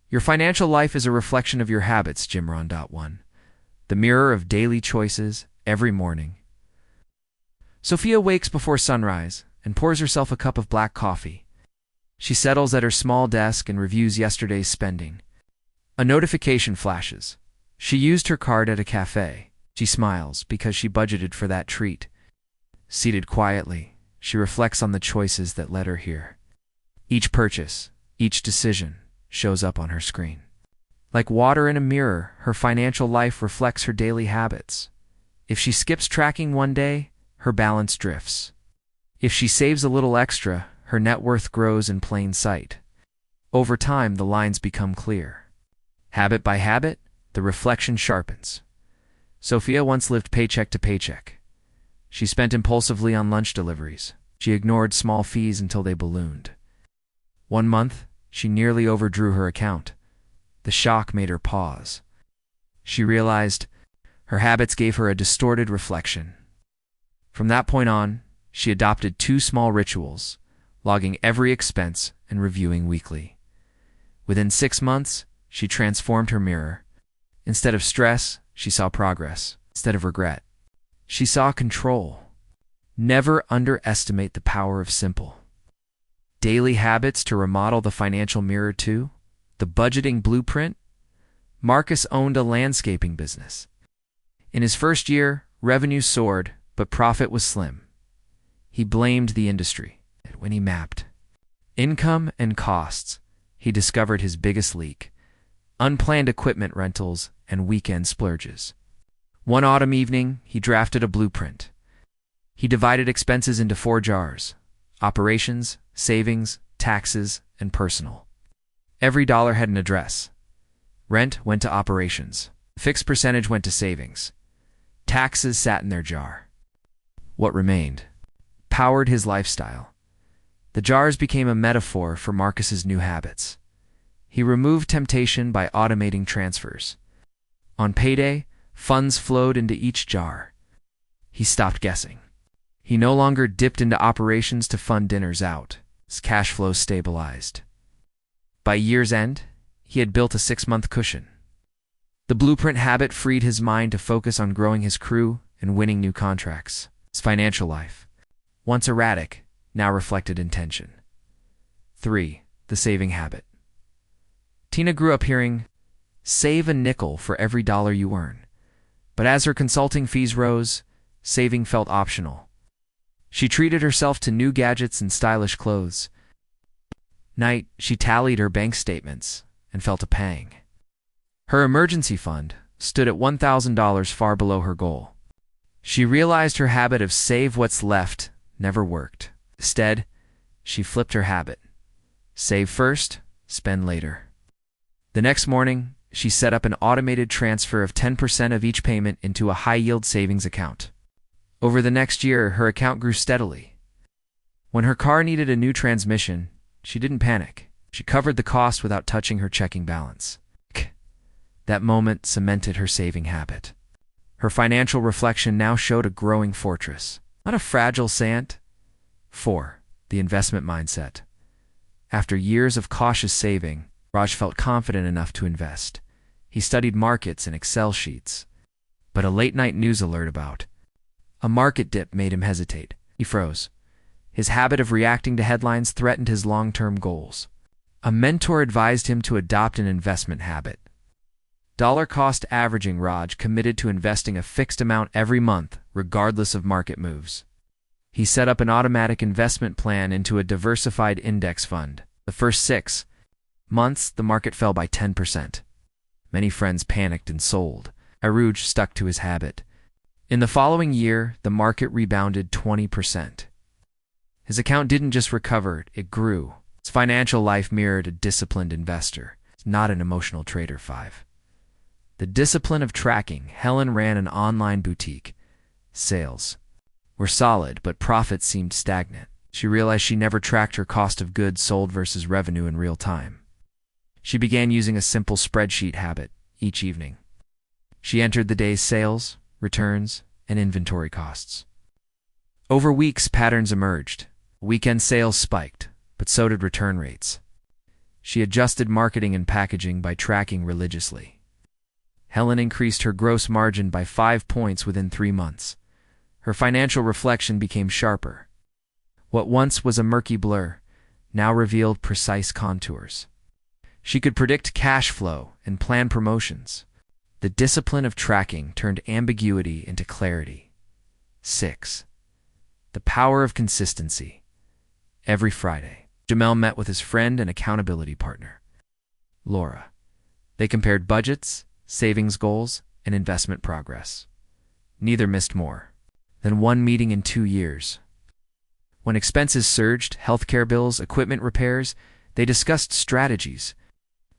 Your financial life is a reflection of your habits, Rohn. The mirror of daily choices every morning. Sophia wakes before sunrise and pours herself a cup of black coffee. She settles at her small desk and reviews yesterday's spending. A notification flashes. She used her card at a cafe. She smiles because she budgeted for that treat. Seated quietly, she reflects on the choices that led her here. Each purchase, each decision, shows up on her screen. Like water in a mirror, her financial life reflects her daily habits. If she skips tracking one day, her balance drifts. If she saves a little extra, her net worth grows in plain sight. Over time, the lines become clear. Habit by habit, the reflection sharpens. Sophia once lived paycheck to paycheck. She spent impulsively on lunch deliveries. She ignored small fees until they ballooned. One month, she nearly overdrew her account. The shock made her pause. She realized her habits gave her a distorted reflection. From that point on, she adopted 2 small rituals: logging every expense and reviewing weekly. Within 6 months, she transformed her mirror. Instead of stress, she saw progress. Instead of regret, she saw control. Never underestimate the power of simple daily habits to remodel the financial mirror too. The budgeting blueprint. Marcus owned a landscaping business. In his first year, revenue soared, but profit was slim. He blamed the industry. When he mapped income and costs, he discovered his biggest leak: unplanned equipment rentals and weekend splurges. One autumn evening, he drafted a blueprint. He divided expenses into 4 jars: operations, savings, taxes, and personal. Every dollar had an address. Rent went to operations. Fixed percentage went to savings. Taxes sat in their jar. What remained powered his lifestyle. The jars became a metaphor for Marcus's new habits. He removed temptation by automating transfers. On payday, funds flowed into each jar. He stopped guessing. He no longer dipped into operations to fund dinners out. His cash flow stabilized. By year's end, he had built a 6-month cushion. The blueprint habit freed his mind to focus on growing his crew and winning new contracts. His financial life, once erratic, now reflected intention. 3. The saving habit. Tina grew up hearing, "Save a nickel for every dollar you earn." But as her consulting fees rose, saving felt optional. She treated herself to new gadgets and stylish clothes. Night, she tallied her bank statements and felt a pang. Her emergency fund stood at $1,000, far below her goal. She realized her habit of save what's left never worked. Instead, she flipped her habit: save first, spend later. The next morning, she set up an automated transfer of 10% of each payment into a high-yield savings account. Over the next year, her account grew steadily. When her car needed a new transmission, she didn't panic. She covered the cost without touching her checking balance. That moment cemented her saving habit. Her financial reflection now showed a growing fortress, not a fragile sand. 4. The investment mindset. After years of cautious saving, Raj felt confident enough to invest. He studied markets and Excel sheets. But a late-night news alert about a market dip made him hesitate. He froze. His habit of reacting to headlines threatened his long-term goals. A mentor advised him to adopt an investment habit. Dollar-cost averaging. Raj committed to investing a fixed amount every month, regardless of market moves. He set up an automatic investment plan into a diversified index fund. The first 6 months, the market fell by 10%. Many friends panicked and sold. Aruj stuck to his habit. In the following year, the market rebounded 20%. His account didn't just recover, it grew. His financial life mirrored a disciplined investor, not an emotional trader. 5. The discipline of tracking. Helen ran an online boutique. Sales were solid, but profits seemed stagnant. She realized she never tracked her cost of goods sold versus revenue in real time. She began using a simple spreadsheet habit each evening. She entered the day's sales, returns, and inventory costs. Over weeks, patterns emerged. Weekend sales spiked, but so did return rates. She adjusted marketing and packaging by tracking religiously. Helen increased her gross margin by 5 points within 3 months. Her financial reflection became sharper. What once was a murky blur now revealed precise contours. She could predict cash flow and plan promotions. The discipline of tracking turned ambiguity into clarity. 6. The power of consistency. Every Friday, Jamel met with his friend and accountability partner, Laura. They compared budgets, savings goals, and investment progress. Neither missed more than one meeting in 2 years. When expenses surged, healthcare bills, equipment repairs, they discussed strategies.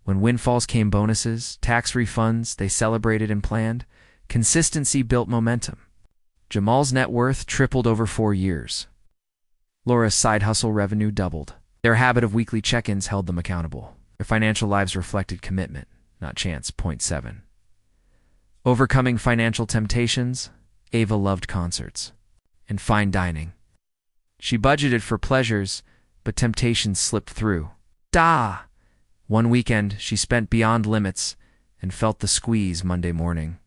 When windfalls came bonuses, tax refunds, they celebrated and planned. Consistency built momentum. Jamal's net worth tripled over 4 years. Laura's side hustle revenue doubled. Their habit of weekly check-ins held them accountable. Their financial lives reflected commitment, not chance. Point 7. Overcoming financial temptations. Ava loved concerts and fine dining. She budgeted for pleasures, but temptations slipped through. One weekend, she spent beyond limits and felt the squeeze Monday morning.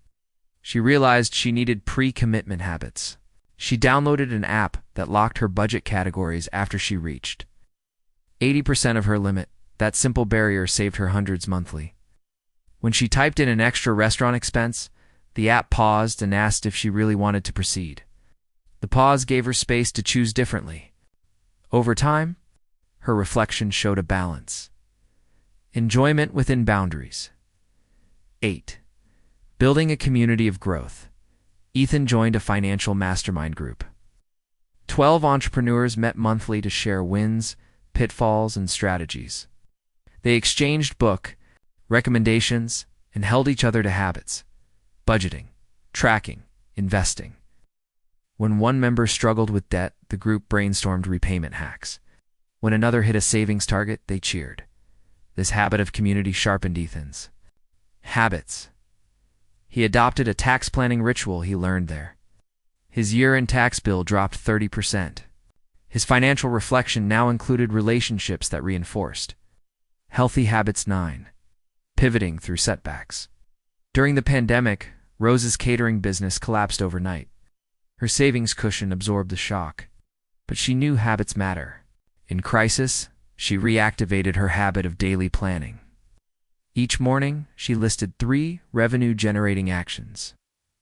She realized she needed pre-commitment habits. She downloaded an app that locked her budget categories after she reached 80% of her limit. That simple barrier saved her hundreds monthly. When she typed in an extra restaurant expense, the app paused and asked if she really wanted to proceed. The pause gave her space to choose differently. Over time, her reflection showed a balance. Enjoyment within boundaries. 8. Building a community of growth. Ethan joined a financial mastermind group. 12 entrepreneurs met monthly to share wins, pitfalls, and strategies. They exchanged book recommendations and held each other to habits: budgeting, tracking, investing. When one member struggled with debt, the group brainstormed repayment hacks. When another hit a savings target, they cheered. This habit of community sharpened Ethan's habits. He adopted a tax planning ritual he learned there. His year-end tax bill dropped 30%. His financial reflection now included relationships that reinforced healthy habits. 9. Pivoting through setbacks. During the pandemic, Rose's catering business collapsed overnight. Her savings cushion absorbed the shock, but she knew habits matter. In crisis, she reactivated her habit of daily planning. Each morning, she listed 3 revenue-generating actions: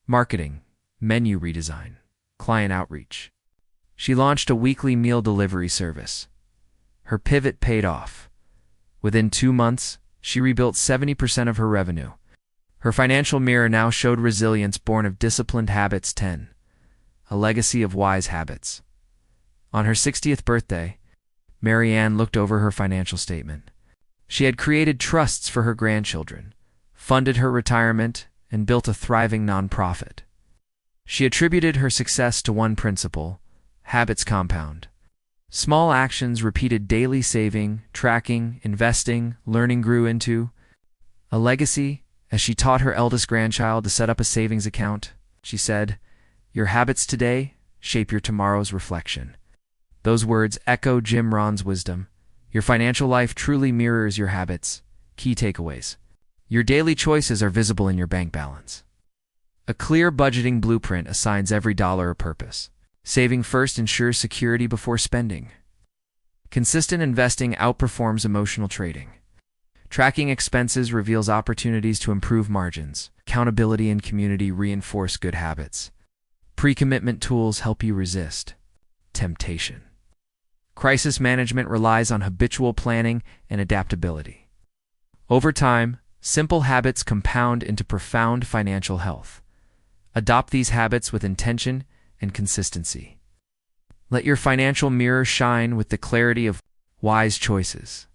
marketing, menu redesign, client outreach. She launched a weekly meal delivery service. Her pivot paid off. Within 2 months, she rebuilt 70% of her revenue. Her financial mirror now showed resilience born of disciplined habits. 10. A legacy of wise habits. On her 60th birthday, Mary Ann looked over her financial statement. She had created trusts for her grandchildren, funded her retirement, and built a thriving nonprofit. She attributed her success to one principle: habits compound. Small actions repeated daily: saving, tracking, investing, learning grew into a legacy. As she taught her eldest grandchild to set up a savings account, she said, "Your habits today shape your tomorrow's reflection." Those words echo Jim Rohn's wisdom. Your financial life truly mirrors your habits. Key takeaways. Your daily choices are visible in your bank balance. A clear budgeting blueprint assigns every dollar a purpose. Saving first ensures security before spending. Consistent investing outperforms emotional trading. Tracking expenses reveals opportunities to improve margins. Accountability and community reinforce good habits. Pre-commitment tools help you resist temptation. Crisis management relies on habitual planning and adaptability. Over time, simple habits compound into profound financial health. Adopt these habits with intention and consistency. Let your financial mirror shine with the clarity of wise choices.